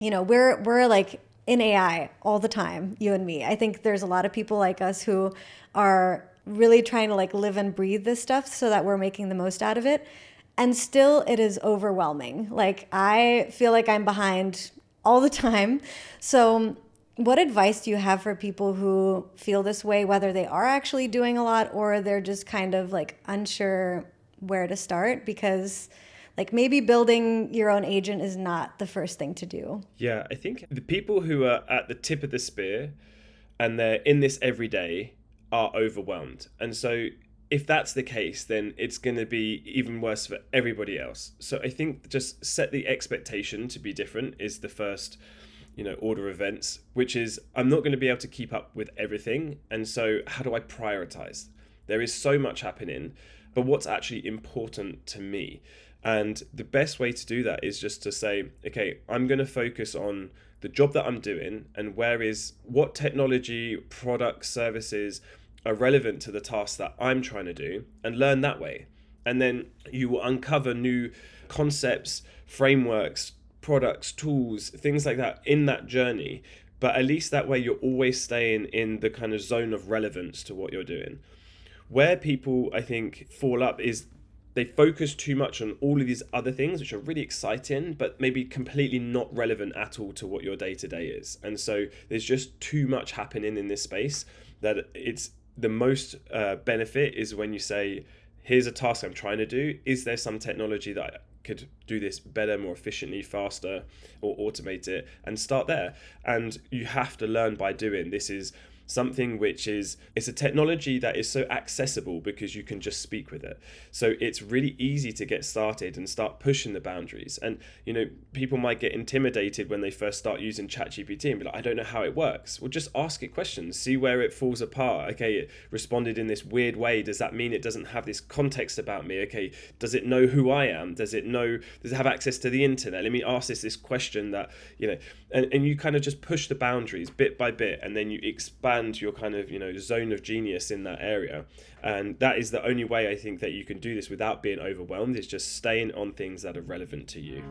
we're like in AI all the time, you and me. I think there's a lot of people like us who are really trying to like live and breathe this stuff so that we're making the most out of it. And still it is overwhelming. Like I feel like I'm behind all the time. So what advice do you have for people who feel this way, whether they are actually doing a lot or they're just kind of like unsure where to start? Because like maybe building your own agent is not the first thing to do. Yeah, I think the people who are at the tip of the spear and they're in this every day are overwhelmed. And so if that's the case, then it's going to be even worse for everybody else. So I think just set the expectation to be different is the first, order of events, which is I'm not going to be able to keep up with everything. And so how do I prioritize? There is so much happening, but what's actually important to me? And the best way to do that is just to say, okay, I'm going to focus on the job that I'm doing and what technology, products, services are relevant to the task that I'm trying to do and learn that way. And then you will uncover new concepts, frameworks, products, tools, things like that in that journey. But at least that way you're always staying in the kind of zone of relevance to what you're doing. Where people, I think, fall up is they focus too much on all of these other things, which are really exciting, but maybe completely not relevant at all to what your day to day is. And so there's just too much happening in this space that it's the most benefit is when you say, here's a task I'm trying to do. Is there some technology that I could do this better, more efficiently, faster, or automate it, and start there? And you have to learn by doing. This is something which it's a technology that is so accessible because you can just speak with it. So it's really easy to get started and start pushing the boundaries. And, people might get intimidated when they first start using ChatGPT and be like, I don't know how it works. Well, just ask it questions, see where it falls apart. Okay, it responded in this weird way. Does that mean it doesn't have this context about me? Okay, does it know who I am? Does it have access to the internet? Let me ask this question that, and you kind of just push the boundaries bit by bit, and then you expand your kind of zone of genius in that area. And that is the only way I think that you can do this without being overwhelmed, is just staying on things that are relevant to you.